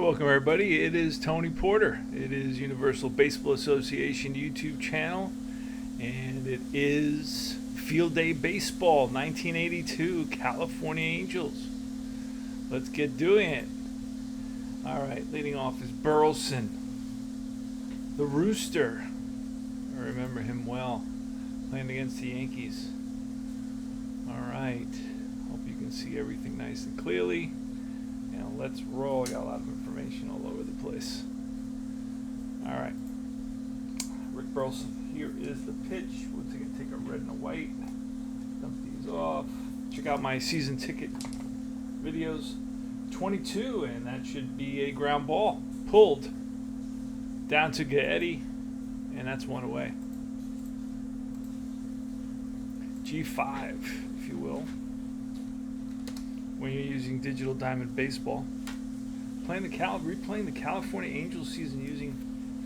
Welcome everybody. It is Tony Porter. It is Universal Baseball Association YouTube channel, and it is Field Day Baseball 1982 California Angels. Let's get doing it. All right, leading off is Burleson, the Rooster. I remember him well, playing against the Yankees. All right, hope you can see everything nice and clearly. Now let's roll. I got a lot of information all over the place. All right, Rick Burleson. Here is the pitch. We're going to take a red and a white. Dump these off. Check out my season ticket videos. 22, and that should be a ground ball pulled down to Gaetti, and that's one away. G5, if you will, when you're using Digital Diamond Baseball. Replaying the California Angels season using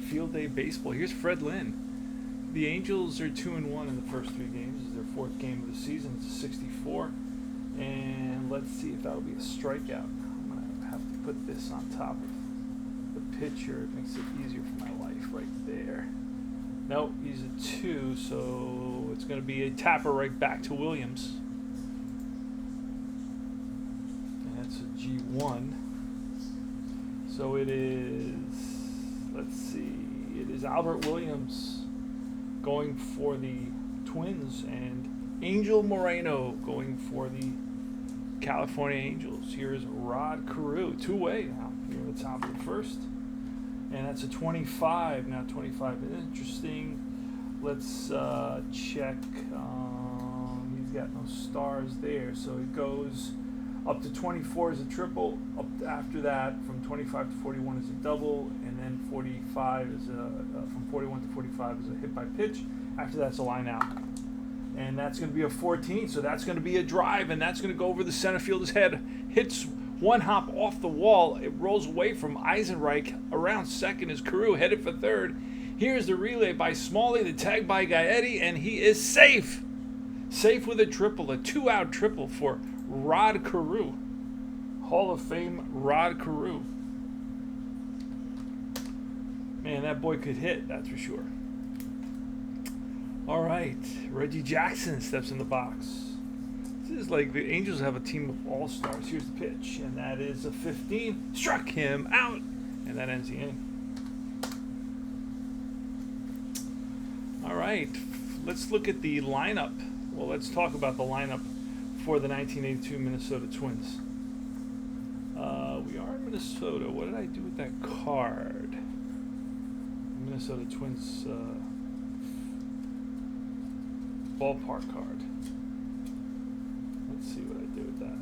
Field Day Baseball. Here's Fred Lynn. The Angels are 2-1 in the first 3 games. This is their 4th game of the season. It's a 64. And let's see if that'll be a strikeout. I'm going to have to put this on top of the pitcher. It makes it easier for my life right there. Nope, he's a 2, so it's going to be a tapper right back to Williams. And that's a G1. So it is, let's see, it is Albert Williams going for the Twins and Angel Moreno going for the California Angels. Here's Rod Carew, 2-way now here at the top of the first. And that's a 25. Now 25 is interesting. Let's check. He's got no stars there. So it goes up to 24 is a triple. Up after that, from 25 to 41 is a double. And then 45 is from 41 to 45 is a hit by pitch. After that's a line out. And that's going to be a 14. So that's going to be a drive. And that's going to go over the center fielder's head. Hits one hop off the wall. It rolls away from Eisenreich. Around second is Carew, headed for third. Here's the relay by Smalley, the tag by Gaetti, and he is safe. Safe with a triple, a 2-out triple for Rod Carew. Hall of Fame Rod Carew. Man, that boy could hit, that's for sure. All right, Reggie Jackson steps in the box. This is like the Angels have a team of all-stars. Here's the pitch, and that is a 15. Struck him out, and that ends the inning. All right, let's look at the lineup. Well, let's talk about the lineup for the 1982 Minnesota Twins. We are in Minnesota. What did I do with that card? Minnesota Twins ballpark card. Let's see what I do with that.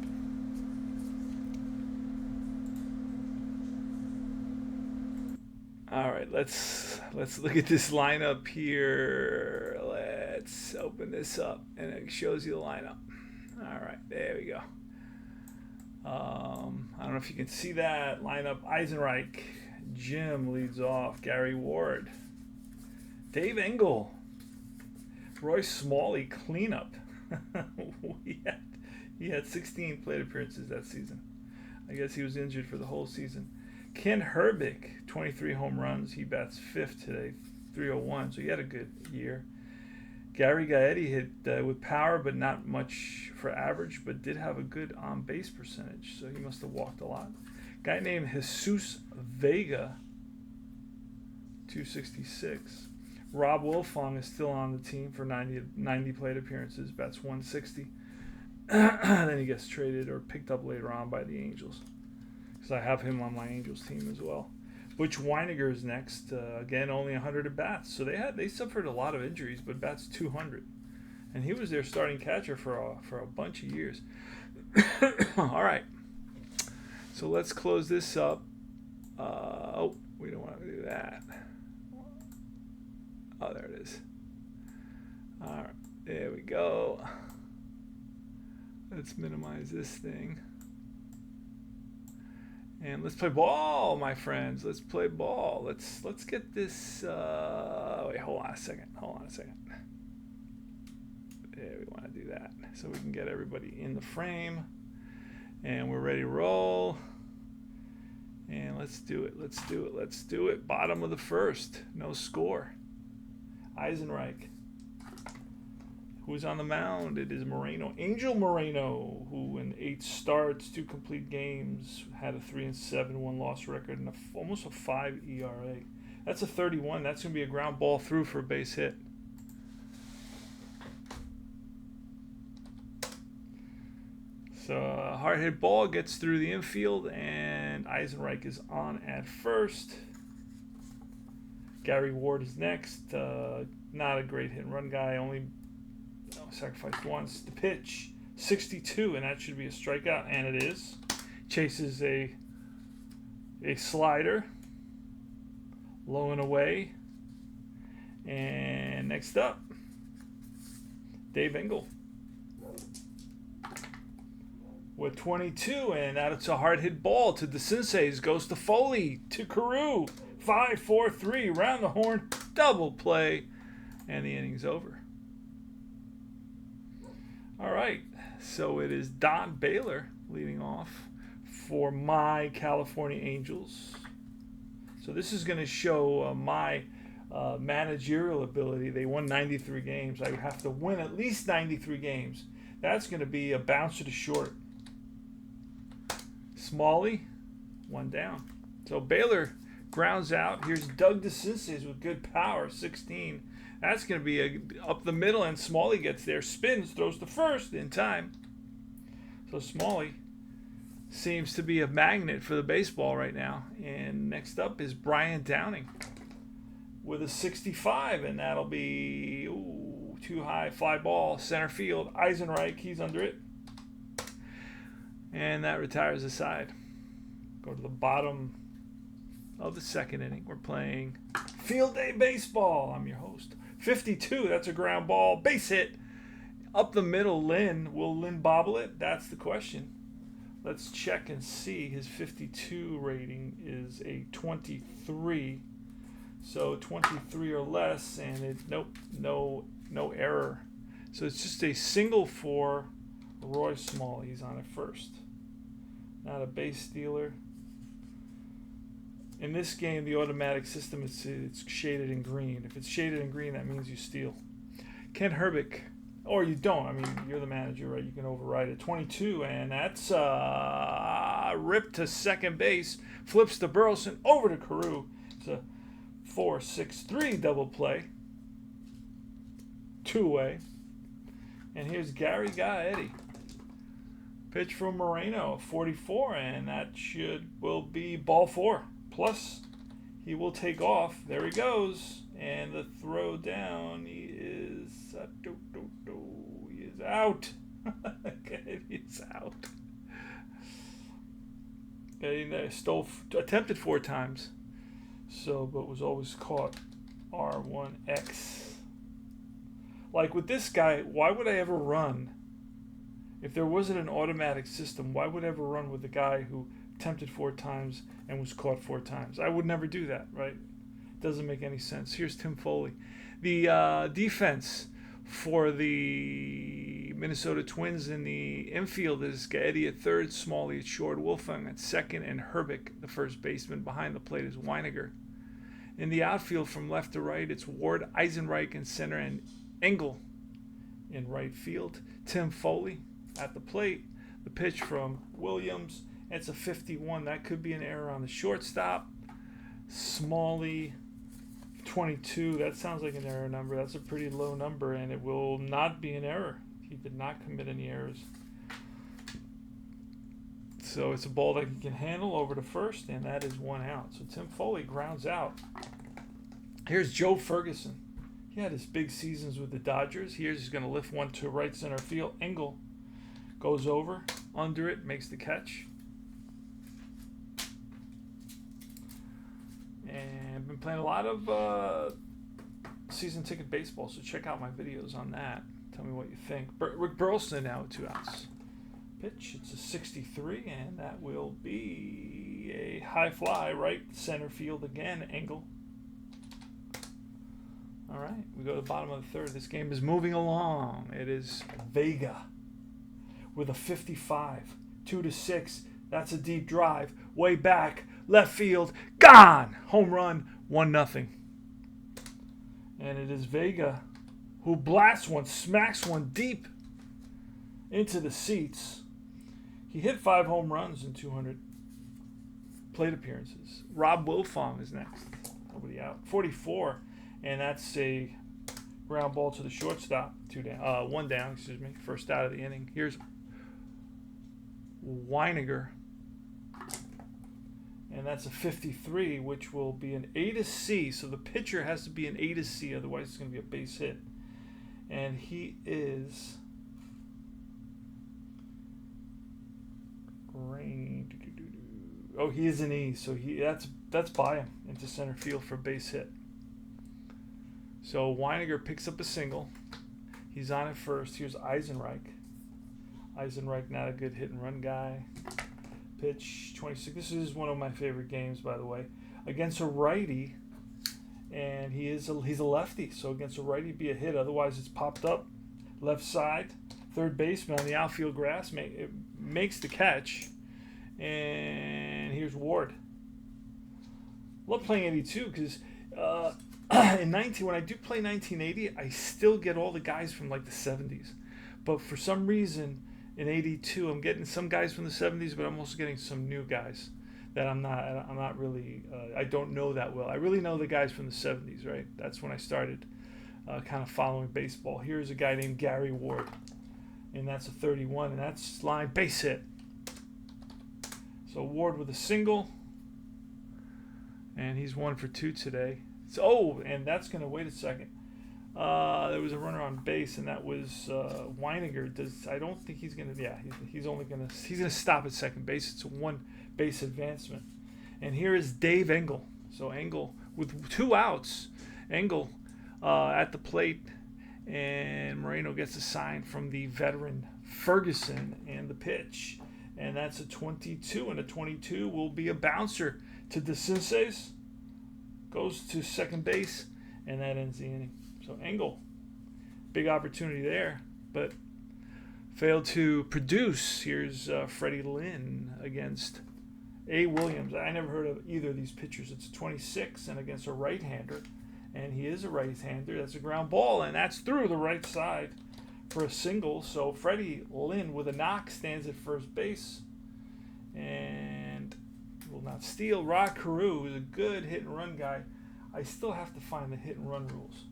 All right, let's look at this lineup here. Let's open this up, and it shows you the lineup. All right, there we go. I don't know if you can see that lineup. Eisenreich, Jim leads off. Gary Ward, Dave Engel, Roy Smalley cleanup. He had 16 plate appearances that season. I guess he was injured for the whole season. Ken Herbig, 23 home runs. He bats 5th today, 301, so he had a good year. Gary Gaetti hit with power, but not much for average, but did have a good on-base percentage, so he must have walked a lot. Guy named Jesus Vega, 266. Rob Wilfong is still on the team for 90 plate appearances, bats 160. Then he gets traded or picked up later on by the Angels, because I have him on my Angels team as well. Butch Weiniger is next. Again, only 100 at bats. So they suffered a lot of injuries, but bats 200. And he was their starting catcher for a bunch of years. All right. So let's close this up. We don't want to do that. Oh, there it is. All right. There we go. Let's minimize this thing. And let's play ball, my friends. Let's play ball. Let's get this. Wait, hold on a second. There, we want to do that so we can get everybody in the frame, and we're ready to roll. And let's do it. Bottom of the first. No score. Eisenreich. Who's on the mound? It is Moreno. Angel Moreno, who in 8 starts, 2 complete games, had a 3-7 1-loss record and almost a 5 ERA. That's a 31. That's going to be a ground ball through for a base hit. So a hard hit ball gets through the infield, and Eisenreich is on at first. Gary Ward is next. Not a great hit and run guy. Only sacrificed once. The pitch, 62, and that should be a strikeout, and it is. Chases a slider, low and away. And next up, Dave Engel with 22, and that's a hard hit ball to DeCinces. Goes to Foley, to Carew. 5-4-3, round the horn, double play, and the inning's over. All right, so it is Don Baylor leading off for my California Angels. So this is going to show my managerial ability. They won 93 games. I would have to win at least 93 games. That's going to be a bouncer to short. Smalley, 1 down. So Baylor grounds out. Here's Doug DeCinces with good power, 16. That's going to be up the middle, and Smalley gets there, spins, throws to first in time. So Smalley seems to be a magnet for the baseball right now. And next up is Brian Downing with a 65, and that'll be too high, fly ball, center field. Eisenreich, he's under it. And that retires the side. Go to the bottom of the second inning. We're playing Field Day Baseball. I'm your host. 52, that's a ground ball. Base hit. Up the middle, Lynn. Will Lynn bobble it? That's the question. Let's check and see. His 52 rating is a 23. So 23 or less, and no error. So it's just a single for Roy Smalley. He's on at first. Not a base stealer. In this game, the automatic system, it's shaded in green. If it's shaded in green, that means you steal. Ken Herbick, or you don't. I mean, you're the manager, right? You can override it. 22, and that's ripped to second base. Flips to Burleson, over to Carew. It's a 4-6-3 double play. 2-way. And here's Gary Gaetti. Pitch from Moreno, 44, and that will be ball 4. Plus, he will take off. There he goes. And the throw down, he is out. Okay, he's out. He attempted 4 times. But was always caught. R1X. Like with this guy, why would I ever run? If there wasn't an automatic system, why would I ever run with a guy who attempted 4 times and was caught 4 times? I would never do that, right? Doesn't make any sense. Here's Tim Foley. The defense for the Minnesota Twins in the infield is Gaetti at third, Smalley at short, Wolfgang at second, and Herbick, the first baseman. Behind the plate is Weiniger. In the outfield from left to right, it's Ward, Eisenreich in center, and Engel in right field. Tim Foley at the plate. The pitch from Williams. It's a 51. That could be an error on the shortstop. Smalley, 22. That sounds like an error number. That's a pretty low number, and it will not be an error. He did not commit any errors. So it's a ball that he can handle over to first, and that is 1 out. So Tim Foley grounds out. Here's Joe Ferguson. He had his big seasons with the Dodgers. He's going to lift one to right center field. Engel goes over, under it, makes the catch. And I've been playing a lot of season ticket baseball, so check out my videos on that. Tell me what you think. Rick Burleson now with 2 outs. Pitch, it's a 63, and that will be a high fly right center field again. Engel. All right, we go to the bottom of the third. This game is moving along. It is Vega with a 55. 2-6. That's a deep drive. Way back. left field, gone. Home run, 1-0. And it is Vega who blasts one, smacks one deep into the seats. He hit 5 home runs in 200 plate appearances. Rob Wilfong is next. Nobody out. 44, and that's a ground ball to the shortstop. 1 down, excuse me. First out of the inning. Here's Weiniger, and that's a 53, which will be an A to C. So the pitcher has to be an A to C, otherwise it's going to be a base hit. And he is he is an E, so that's by him into center field for a base hit. So Weiniger picks up a single. He's on at first. Here's Eisenreich. Eisenreich, not a good hit and run guy. Pitch 26. This is one of my favorite games, by the way, against a righty, and he's a lefty. So against a righty, be a hit. Otherwise, it's popped up left side. Third baseman on the outfield grass makes the catch. And here's Ward. Love playing 82 because when I do play 1980, I still get all the guys from like the 70s. But for some reason, in 82, I'm getting some guys from the 70s, but I'm also getting some new guys that I'm not really, I don't know that well. I really know the guys from the 70s, right? That's when I started kind of following baseball. Here's a guy named Gary Ward, and that's a 31, and that's line base hit. So Ward with a single, and he's 1 for 2 today. And that's going to wait a second. There was a runner on base, and that was Weiniger. I don't think he's going to. Yeah, he's going to stop at second base. It's a 1 base advancement. And here is Dave Engel. So Engel with 2 outs. Engel at the plate, and Moreno gets a sign from the veteran Ferguson, and the pitch. And that's a 22, and a 22 will be a bouncer to DeCinces. Goes to second base, and that ends the inning. So Engel, big opportunity there, but failed to produce. Here's Freddie Lynn against A. Williams. I never heard of either of these pitchers. It's 26 and against a right-hander, and he is a right-hander. That's a ground ball, and that's through the right side for a single. So Freddie Lynn with a knock stands at first base and will not steal. Rod Carew is a good hit-and-run guy. I still have to find the hit-and-run rules.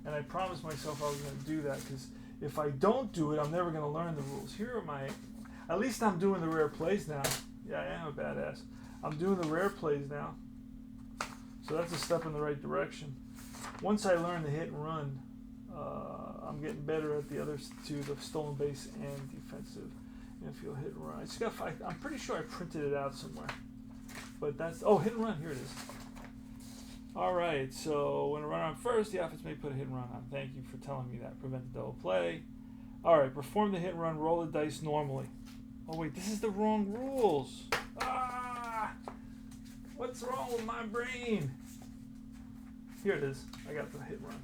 And I promised myself I was going to do that, because if I don't do it, I'm never going to learn the rules. Here are my... At least I'm doing the rare plays now. Yeah, I am a badass. I'm doing the rare plays now. So that's a step in the right direction. Once I learn the hit-and-run, I'm getting better at the other 2, the stolen base and defensive infield hit and run. I'm pretty sure I printed it out somewhere. But that's... Oh, hit and run. Here it is. All right, so when a runner on first, the offense may put a hit and run on. Thank you for telling me that. Prevent the double play. All right, perform the hit and run, roll the dice normally. Oh, wait, this is the wrong rules. What's wrong with my brain? Here it is. I got the hit and run.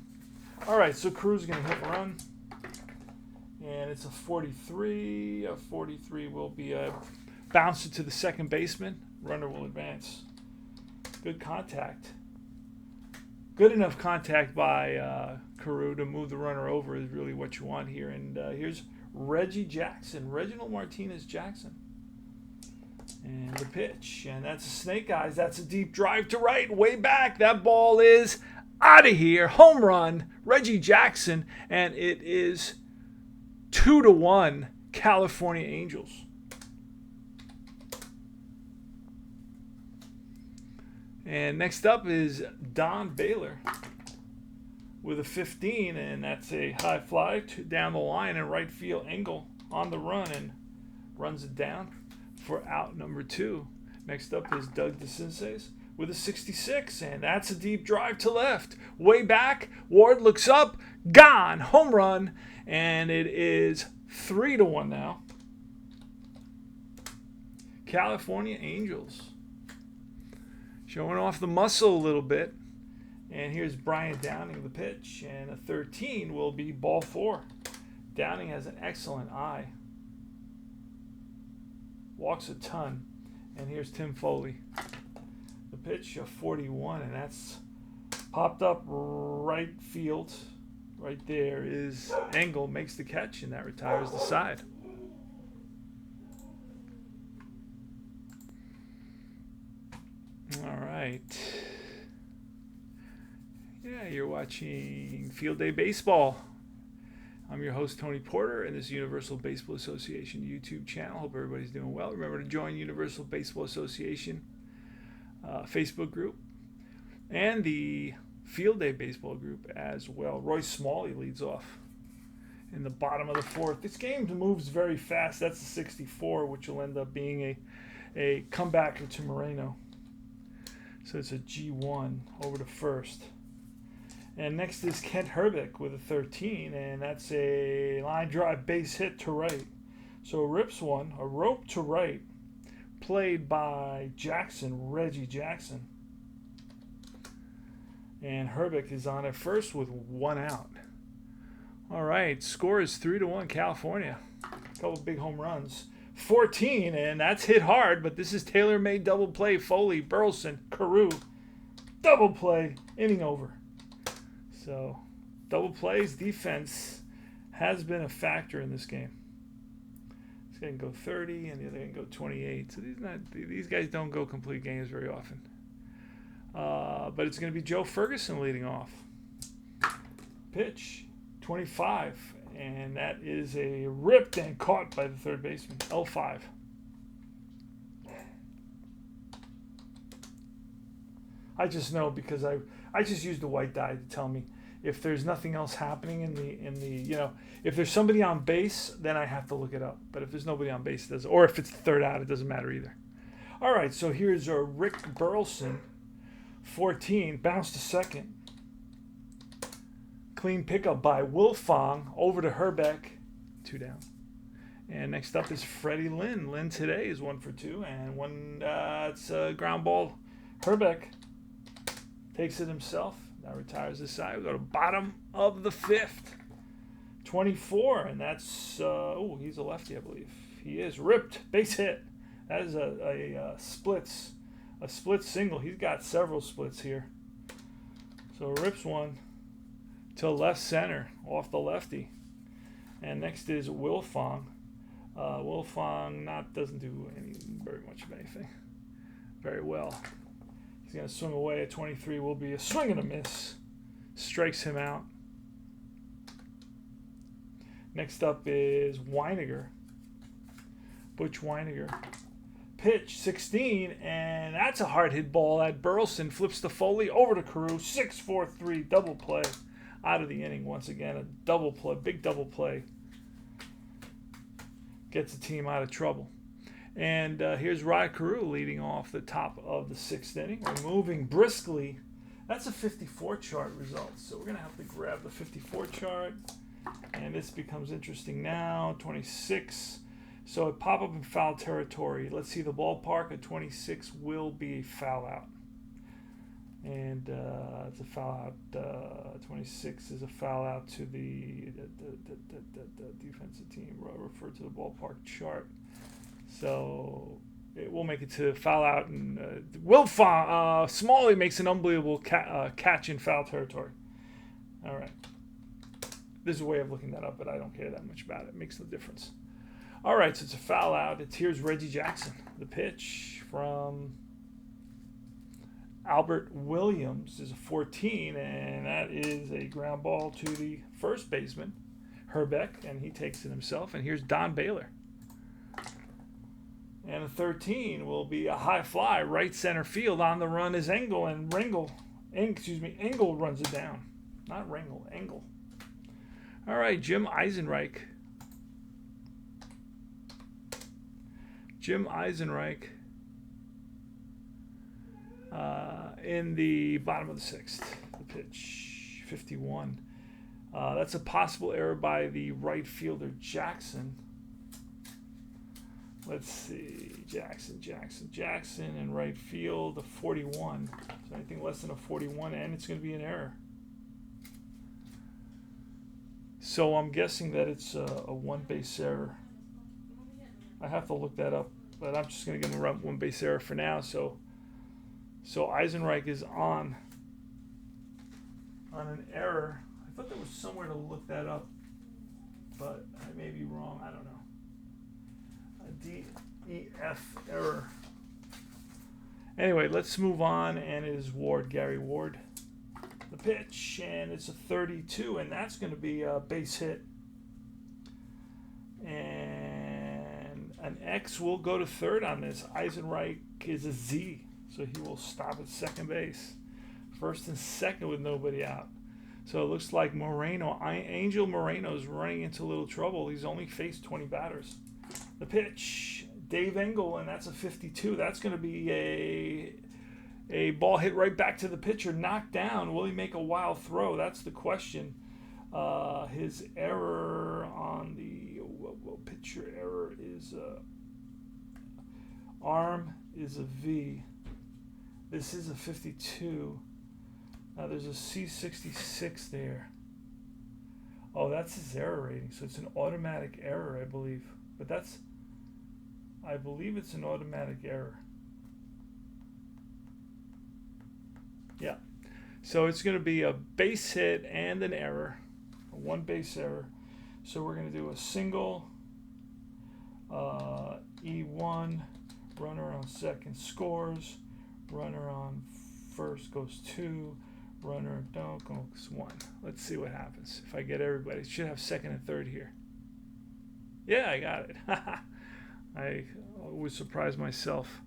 All right, so Crew's going to hit and run. And it's a 43. A 43 will be bounced to the second baseman. Runner will advance. Good contact. Good enough contact by Carew to move the runner over is really what you want here. And here's Reggie Jackson, Reginald Martinez Jackson. And the pitch. And that's a snake eyes. That's a deep drive to right, way back. That ball is out of here. Home run, Reggie Jackson. And it is 2-1 California Angels. And next up is Don Baylor with a 15, and that's a high fly down the line in right field. Engel on the run and runs it down for out number 2. Next up is Doug DeCinces with a 66, and that's a deep drive to left. Way back, Ward looks up, gone, home run, and it is 3-1 now. California Angels. Showing off the muscle a little bit. And here's Brian Downing, the pitch. And a 13 will be ball 4. Downing has an excellent eye. Walks a ton. And here's Tim Foley. The pitch, a 41, and that's popped up right field. Right there is Engel, makes the catch, and that retires the side. All right. Yeah, you're watching Field Day Baseball. I'm your host, Tony Porter, and this is Universal Baseball Association YouTube channel. Hope everybody's doing well. Remember to join Universal Baseball Association Facebook group and the Field Day Baseball group as well. Roy Smalley leads off in the bottom of the fourth. This game moves very fast. That's a 64, which will end up being a comebacker to Moreno. So it's a G1 over to first. And next is Kent Hrbek with a 13, and that's a line drive base hit to right. So rips one, a rope to right, played by Jackson, Reggie Jackson. And Hrbek is on at first with one out. All right, score is 3-1 California. A couple big home runs. 14, and that's hit hard, but this is tailor-made double play. Foley, Burleson, Carew, double play, inning over. So, double plays, defense has been a factor in this game. This guy can go 30, and the other can go 28. So these guys don't go complete games very often. But it's going to be Joe Ferguson leading off. Pitch, 25, and that is a ripped and caught by the third baseman, L5. I just know because I just used the white die to tell me if there's nothing else happening in the if there's somebody on base, then I have to look it up. But if there's nobody on base, it doesn't. Or if it's the third out, it doesn't matter either. All right, so here's Rick Burleson, 14, bounce to second. Clean pickup by Wilfong over to Hrbek, 2 down. And next up is Freddie Lynn. Lynn today is 1 for 2, and it's a ground ball. Hrbek takes it himself. Now retires this side. We go to bottom of the fifth. 24, and that's he's a lefty, I believe. He is ripped, base hit. That is a split single. He's got several splits here. So rips one to left center off the lefty. And next is Wilfong. Wilfong doesn't do very much of anything. Very well. He's going to swing away at 23. Will be a swing and a miss. Strikes him out. Next up is Weiniger. Butch Weiniger. Pitch, 16, and that's a hard hit ball at Burleson. Flips to Foley, over to Carew. 6-4-3, double play. Out of the inning once again. A double play, big double play. Gets the team out of trouble. And here's Rod Carew leading off the top of the 6th inning. We're moving briskly. That's a 54 chart result. So we're going to have to grab the 54 chart. And this becomes interesting now. 26. So it pop up in foul territory. Let's see, the ballpark at 26 will be a foul out. And it's a foul out. 26 is a foul out to the defensive team. Refer to the ballpark chart. So it will make it to foul out. And Smalley makes an unbelievable catch in foul territory. All right. This is a way of looking that up, but I don't care that much about it. It makes no difference. All right, so it's a foul out. Here's Reggie Jackson. The pitch from Albert Williams is a 14, and that is a ground ball to the first baseman, Hrbek, and he takes it himself. And here's Don Baylor. And a 13 will be a high fly, right center field. On the run is Engel, and Engel runs it down. Not Ringel, Engel. All right, Jim Eisenreich. In the bottom of the 6th. The pitch, 51. That's a possible error by the right fielder, Jackson. Let's see, Jackson in right field, a 41. So anything less than a 41, and it's going to be an error. So I'm guessing that it's a one-base error. I have to look that up, but I'm just going to give him a one-base error for now. So So Eisenreich is on an error. I thought there was somewhere to look that up, but I may be wrong. I don't know. A DEF error. Anyway, let's move on, and it is Ward, Gary Ward. The pitch, and it's a 32, and that's going to be a base hit. And an X will go to third on this. Eisenreich is a Z, so he will stop at second base. First and second with nobody out. So it looks like Moreno, Angel Moreno is running into a little trouble. He's only faced 20 batters. The pitch, Dave Engel, and that's a 52. That's going to be a ball hit right back to the pitcher, knocked down. Will he make a wild throw? That's the question. His error on the pitcher error is arm is a V. This is a 52. Now there's a C66 there. Oh, that's his error rating. So it's an automatic error, I believe. But I believe it's an automatic error. Yeah. So it's going to be a base hit and an error. A one base error. So we're going to do a single, E1, runner on second scores, runner on first goes 2, runner don't goes 1. Let's see what happens if I get everybody. It should have second and third here. Yeah, I got it. I was surprised myself.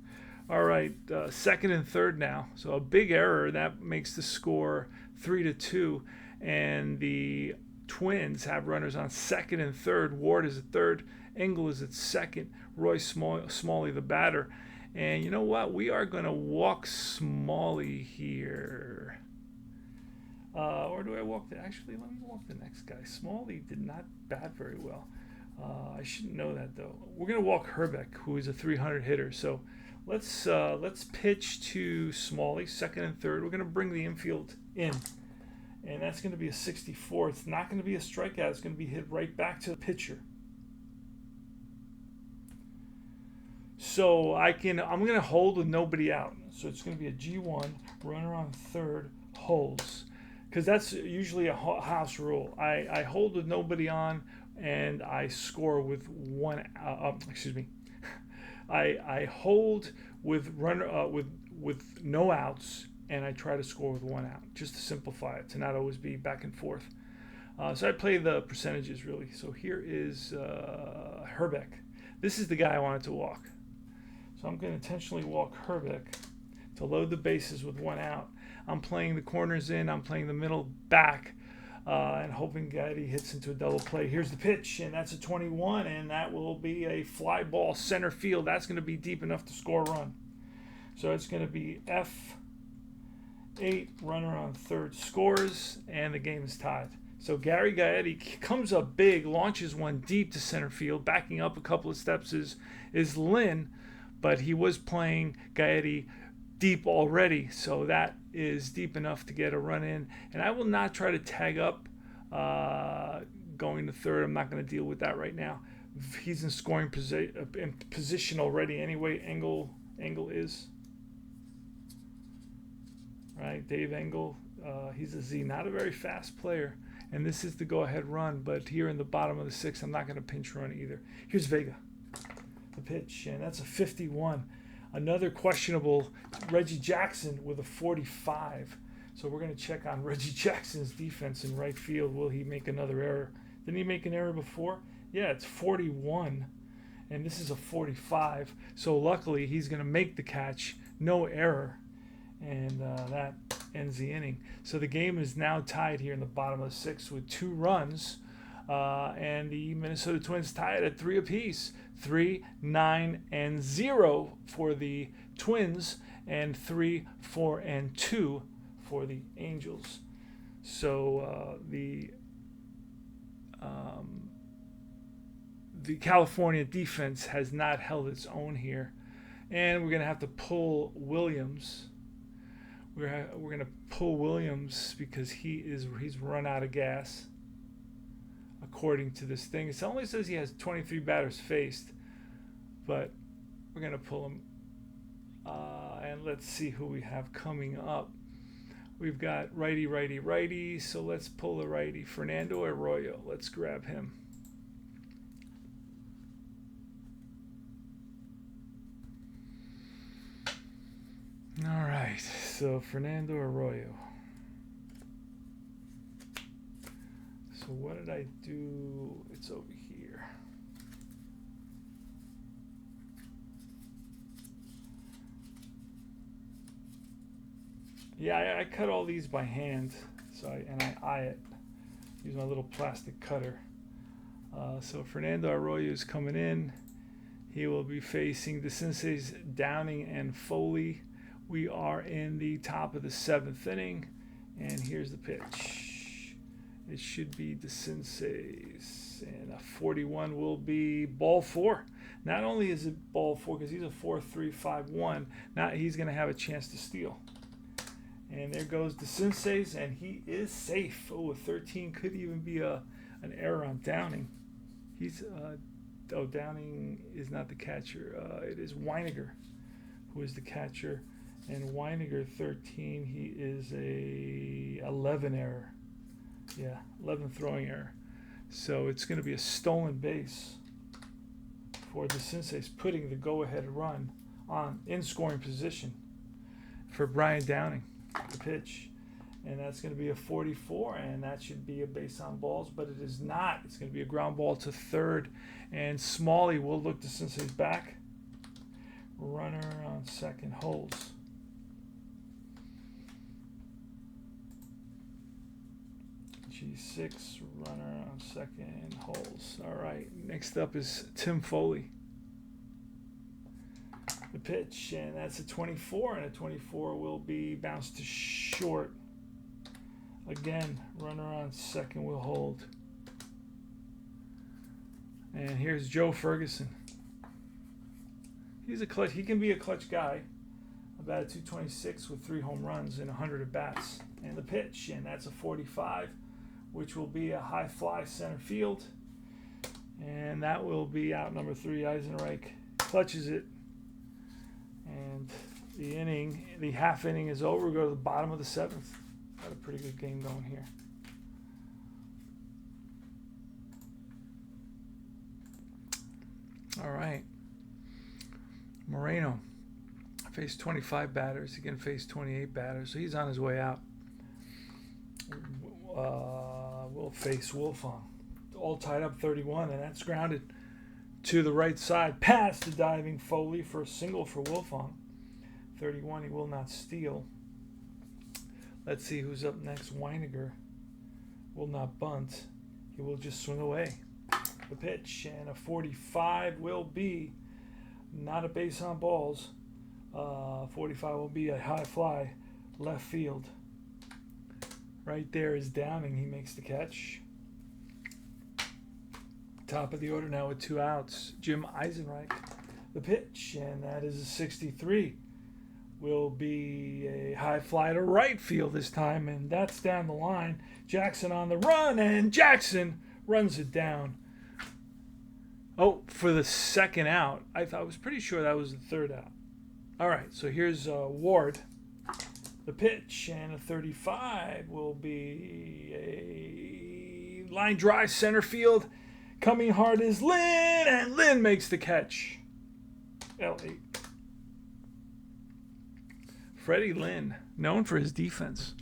All right, second and third now. So a big error that makes the score 3-2, and the Twins have runners on second and third. Ward is at third. Engel is at second. Roy Smalley, the batter. And you know what? We are going to walk Smalley here. Or do I walk actually, let me walk the next guy. Smalley did not bat very well. I shouldn't know that, though. We're going to walk Herbeck, who is a 300 hitter. So let's pitch to Smalley, second and third. We're going to bring the infield in. And that's going to be a 64. It's not going to be a strikeout. It's going to be hit right back to the pitcher. So I'm going to hold with nobody out. So it's going to be a G1, runner on third, holds. Because that's usually a house rule. I hold with nobody on, and I score with one. I hold with runner with no outs, and I try to score with one out, just to simplify it, to not always be back and forth. So I play the percentages, really. So here is Herbeck. This is the guy I wanted to walk. So I'm going to intentionally walk Herbeck to load the bases with one out. I'm playing the corners in. I'm playing the middle back, and hoping Gaetti hits into a double play. Here's the pitch, and that's a 21, and that will be a fly ball center field. That's going to be deep enough to score a run. So it's going to be F8, runner on third scores, and the game is tied. So Gary Gaetti comes up big, launches one deep to center field. Backing up a couple of steps is Lynn, but he was playing Gaetti deep already, so that is deep enough to get a run in. And I will not try to tag up going to third. I'm not going to deal with that right now. He's in scoring position already anyway. Engel is. Right, Dave Engel. He's a Z, not a very fast player. And this is the go-ahead run, but here in the bottom of the sixth, I'm not going to pinch run either. Here's Vega, the pitch, and that's a 51. Another questionable Reggie Jackson with a 45. So we're going to check on Reggie Jackson's defense in right field. Will he make another error? Didn't he make an error before? Yeah, it's 41, and this is a 45. So luckily, he's going to make the catch, no error, and that ends the inning. So the game is now tied here in the bottom of the sixth with 2 runs, and the Minnesota Twins tied at 3 apiece. 3, 9, and 0 for the Twins, and 3, 4, and 2 for the Angels. So the California defense has not held its own here, and we're going to have to pull Williams. We're going to pull Williams because he's run out of gas. According to this thing, it only says he has 23 batters faced, but we're going to pull him. And let's see who we have coming up. We've got righty, righty, righty. So let's pull a righty. Fernando Arroyo. Let's grab him. All right. So Fernando Arroyo. So what did I do? It's over here. Yeah, I cut all these by hand, so I eye it. Use my little plastic cutter. So Fernando Arroyo is coming in. He will be facing the Senseis Downing and Foley. We are in the top of the 7th inning, and here's the pitch. It should be the Senseis, and a 41 will be ball 4. Not only is it ball 4 because he's a 4-3-5-1, now he's going to have a chance to steal. And there goes the Senseis, and he is safe. Oh, a 13 could even be an error on Downing. He's Downing is not the catcher. It is Weiniger who is the catcher, and Weiniger 13. He is a 11 error. Yeah, 11 throwing error. So it's going to be a stolen base for the Senseis, putting the go-ahead run on in scoring position for Brian Downing. The pitch, and that's going to be a 44, and that should be a base on balls, but it is not. It's going to be a ground ball to third, and Smalley will look to Sensei's back. Runner on second holds. G6, runner on second holds. All right, next up is Tim Foley. The pitch, and that's a 24, and a 24 will be bounced to short. Again, runner on second will hold. And here's Joe Ferguson. He's a clutch. He can be a clutch guy. About a 226 with 3 home runs and 100 at bats. And the pitch, and that's a 45, which will be a high fly center field. And that will be out number 3. Eisenreich clutches it. And the half inning is over. We go to the bottom of the 7th. Got a pretty good game going here. All right. Moreno faced 25 batters. He can face 28 batters, so he's on his way out. We'll face Wilfong. All tied up 31, and that's grounded to the right side, past the diving Foley for a single for Wilfong. 31, he will not steal. Let's see who's up next. Weiniger will not bunt. He will just swing away. The pitch, and a 45 will be not a base on balls. 45 will be a high fly left field. Right there is Downing. He makes the catch. Top of the order now with 2 outs. Jim Eisenreich, the pitch, and that is a 63. Will be a high fly to right field this time, and that's down the line. Jackson on the run, and Jackson runs it down. Oh, for the second out. I was pretty sure that was the 3rd out. All right, so here's Ward. The pitch, and a 35 will be a line drive center field. Coming hard is Lynn, and Lynn makes the catch. L8. Freddie Lynn, known for his defense.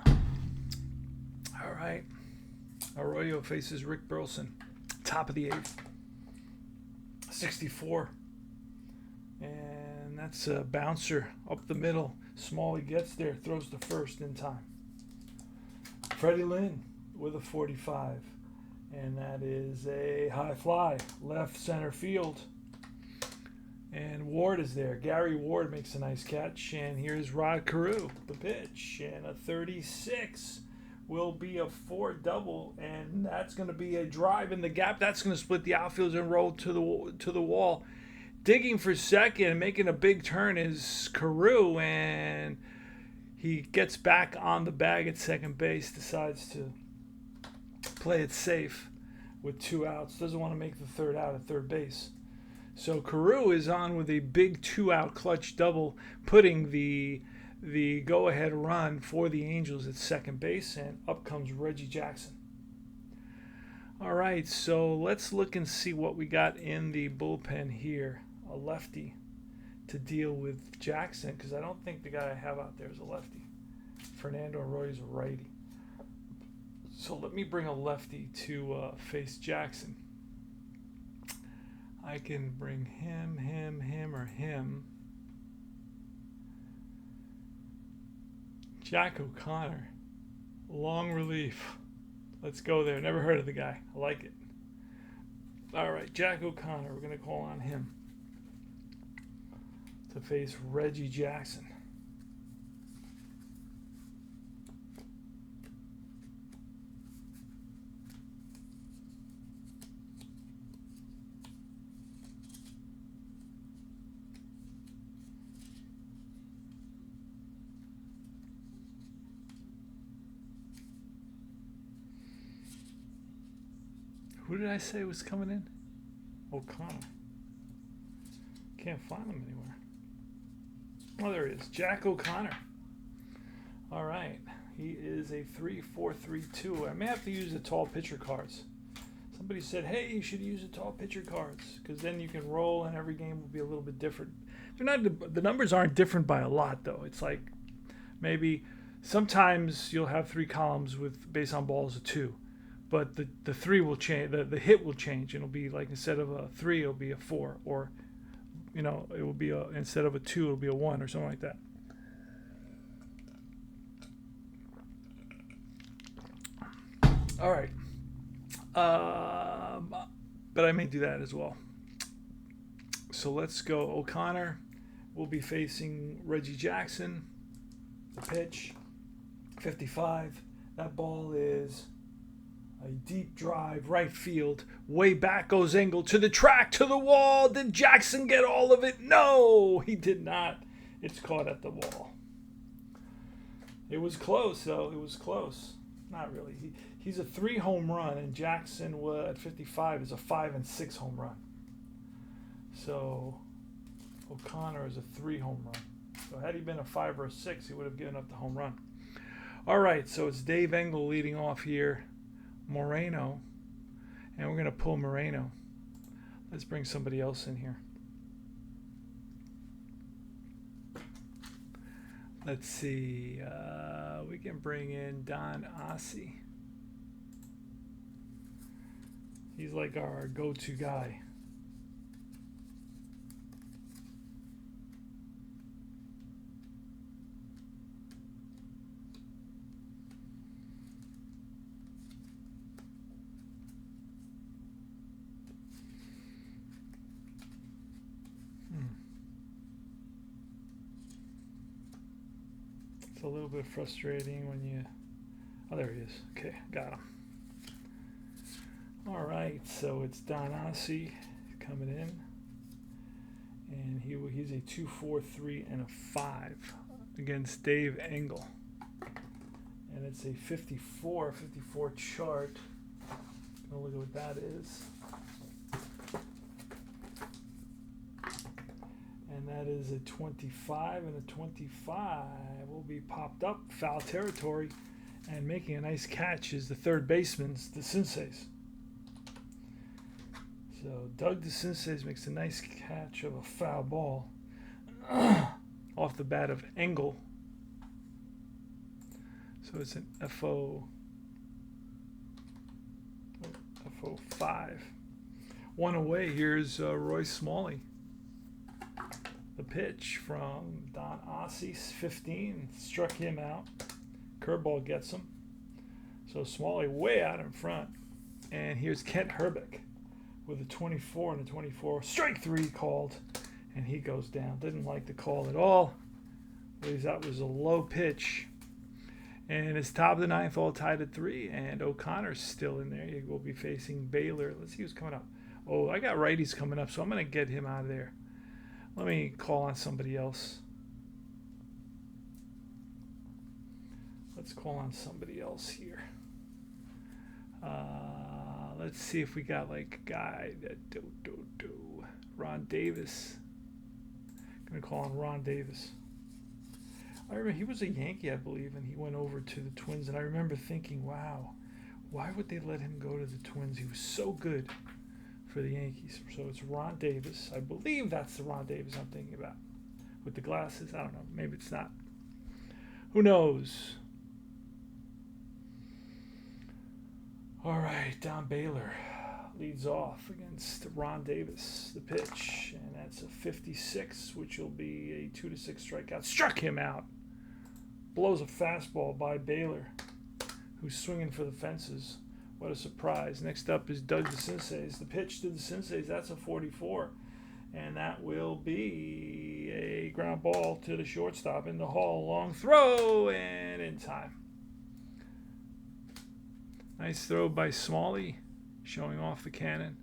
All right. Arroyo faces Rick Burleson. Top of the 8th. 64. And that's a bouncer up the middle. Smalley gets there, throws to first in time. Freddie Lynn with a 45. And that is a high fly, left center field. And Ward is there. Gary Ward makes a nice catch. And here's Rod Carew, the pitch. And a 36 will be a 4 double. And that's going to be a drive in the gap. That's going to split the outfield and roll to the wall. Digging for second and making a big turn is Carew. And he gets back on the bag at second base. Decides to play it safe. with 2 outs. Doesn't want to make the third out at third base. So Carew is on with a big 2-out clutch double, putting the go-ahead run for the Angels at second base, and up comes Reggie Jackson. All right, so let's look and see what we got in the bullpen here. A lefty to deal with Jackson, because I don't think the guy I have out there is a lefty. Fernando Arroyo's a righty. So let me bring a lefty to face Jackson. I can bring him, or him. Jack O'Connor. Long relief. Let's go there. Never heard of the guy. I like it. All right, Jack O'Connor. We're going to call on him to face Reggie Jackson. Who did I say was coming in? O'Connor. Can't find him anywhere. Oh, there he is. Jack O'Connor. All right. He is a 3-4-3-2. I may have to use the tall pitcher cards. Somebody said, hey, you should use the tall pitcher cards, because then you can roll and every game will be a little bit different. They're not, the numbers aren't different by a lot, though. It's like maybe sometimes you'll have 3 columns with base on balls of 2. But the 3 will change, the hit will change. It'll be like, instead of a 3, it'll be a 4. Or, it will be instead of a 2, it'll be a 1 or something like that. All right. But I may do that as well. So let's go. O'Connor will be facing Reggie Jackson. The pitch, 55. That ball is a deep drive, right field. Way back goes Engel to the track, to the wall. Did Jackson get all of it? No, he did not. It's caught at the wall. It was close, though. It was close. Not really. He's a 3 home run, and Jackson at 55 is a 5 and 6 home run. So O'Connor is a 3 home run. So had he been a 5 or a 6, he would have given up the home run. All right, so it's Dave Engel leading off here. Moreno, and we're going to pull Moreno. Let's bring somebody else in here. Let's see. We can bring in Don Ossie. He's like our go-to guy. It's a little bit frustrating when you... Oh, there he is. Okay, got him. All right, so it's Don Ossie coming in. And he's a 2-4-3 and a 5 against Dave Engel. And it's a 54 chart. Gonna look at what that is. And that is a 25, and a 25 will be popped up, foul territory, and making a nice catch is the third baseman, DeCinces. So Doug DeCinces makes a nice catch of a foul ball off the bat of Engel. So it's an FO5. One away, here's Royce Smalley. The pitch from Don Ossie, 15, struck him out. Curveball gets him. So Smalley way out in front. And here's Kent Herbeck with a 24 and a 24. Strike 3 called. And he goes down. Didn't like the call at all. That was a low pitch. And it's top of the 9th, all tied at 3. And O'Connor's still in there. He will be facing Baylor. Let's see who's coming up. Oh, I got righties coming up, so I'm going to get him out of there. Let me call on somebody else. Let's call on somebody else here. Let's see if we got like a guy that Ron Davis. Gonna call on Ron Davis. I remember he was a Yankee, I believe, and he went over to the Twins. And I remember thinking, wow, why would they let him go to the Twins? He was so good for the Yankees. So it's Ron Davis. I believe that's the Ron Davis I'm thinking about. With the glasses. I don't know. Maybe it's not. Who knows? All right, Don Baylor leads off against Ron Davis. The pitch, and that's a 56, which will be a 2-6 strikeout. Struck him out. Blows a fastball by Baylor, who's swinging for the fences. What a surprise. Next up is Doug DeCinces. The pitch to DeCinces, that's a 44. And that will be a ground ball to the shortstop in the hall. Long throw, and in time. Nice throw by Smalley, showing off the cannon.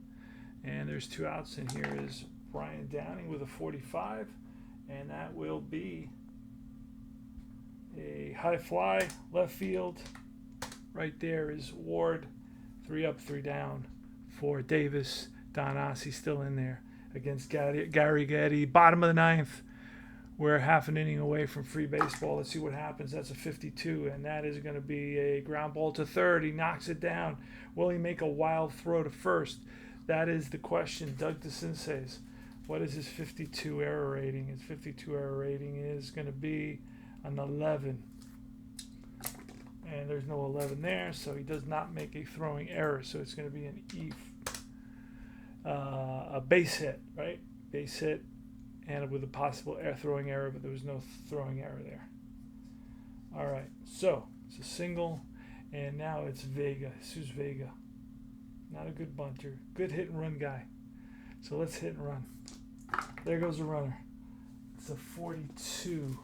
And there's 2 outs, and here is Brian Downing with a 45. And that will be a high fly, left field. Right there is Ward. 3 up, 3 down for Davis. Don Ossie still in there against Gary Getty. Bottom of the 9th. We're half an inning away from free baseball. Let's see what happens. That's a 52, and that is going to be a ground ball to third. He knocks it down. Will he make a wild throw to first? That is the question. Doug DeCinces, what is his 52 error rating? His 52 error rating is going to be an 11. And there's no 11 there, so he does not make a throwing error. So it's going to be an a base hit, right? Base hit, and with a possible throwing error, but there was no throwing error there. All right, so it's a single, and now it's Vega, Jesus Vega. Not a good bunter, good hit and run guy. So let's hit and run. There goes the runner. It's a 42.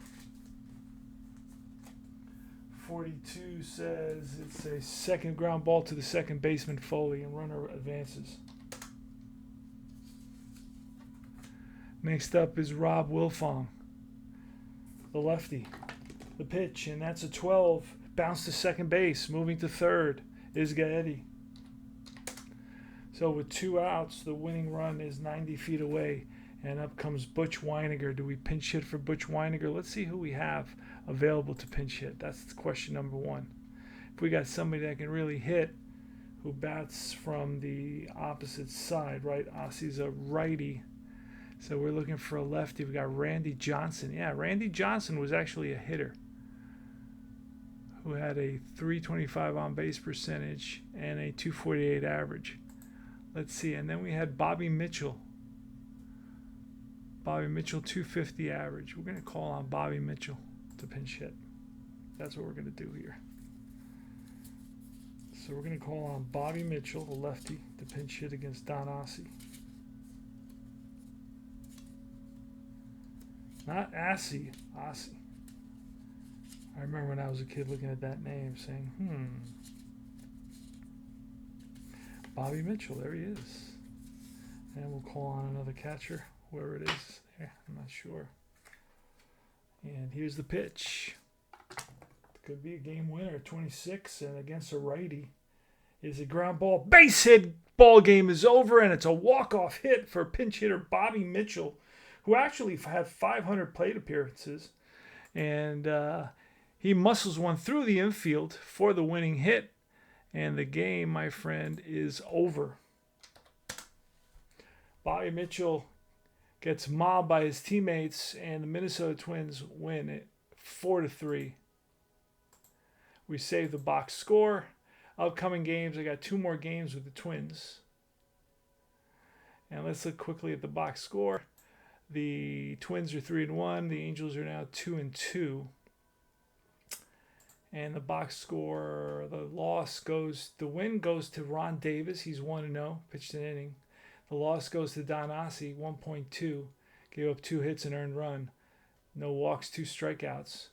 42 says it's a second ground ball to the second baseman Foley, and runner advances. Next up is Rob Wilfong, the lefty. The pitch, and that's a 12. Bounce to second base, moving to third is Gaetti. So with 2 outs, the winning run is 90 feet away, and up comes Butch Weiniger. Do we pinch hit for Butch Weiniger? Let's see who we have available to pinch hit. That's question number 1. If we got somebody that can really hit, who bats from the opposite side, right? Ossie's a righty. So we're looking for a lefty. We got Randy Johnson. Yeah, Randy Johnson was actually a hitter who had a 325 on base percentage and a 248 average. Let's see. And then we had Bobby Mitchell. Bobby Mitchell, 250 average. We're going to call on Bobby Mitchell to pinch hit. That's what we're going to do here. So we're going to call on Bobby Mitchell, the lefty, to pinch hit against Don Ossie. Not Assy, Ossie. I remember when I was a kid looking at that name saying, Bobby Mitchell, there he is. And we'll call on another catcher, whoever it is there, I'm not sure. And here's the pitch. Could be a game winner, 26, and against a righty is a ground ball. Base hit, ball game is over, and it's a walk-off hit for pinch hitter Bobby Mitchell, who actually had 500 plate appearances. And he muscles one through the infield for the winning hit. And the game, my friend, is over. Bobby Mitchell gets mobbed by his teammates, and the Minnesota Twins win it 4-3. We save the box score. Upcoming games, I got 2 more games with the Twins. And let's look quickly at the box score. The Twins are 3-1. The Angels are now 2-2. And the box score, the win goes to Ron Davis. He's 1-0, pitched an inning. The loss goes to Don Ossie, 1.2. Gave up 2 hits and earned run. No walks, 2 strikeouts.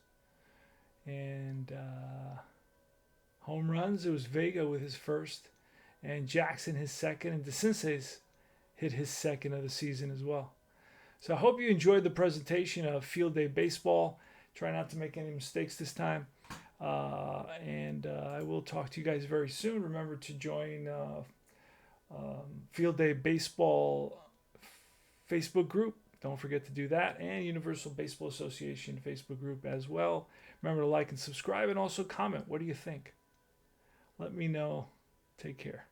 And home runs, it was Vega with his first. And Jackson his second. And DeCinces hit his second of the season as well. So I hope you enjoyed the presentation of Field Day Baseball. Try not to make any mistakes this time. And I will talk to you guys very soon. Remember to join Field Day Baseball Facebook group. Don't forget to do that. And Universal Baseball Association Facebook group as well. Remember to like and subscribe and also comment. What do you think? Let me know. Take care.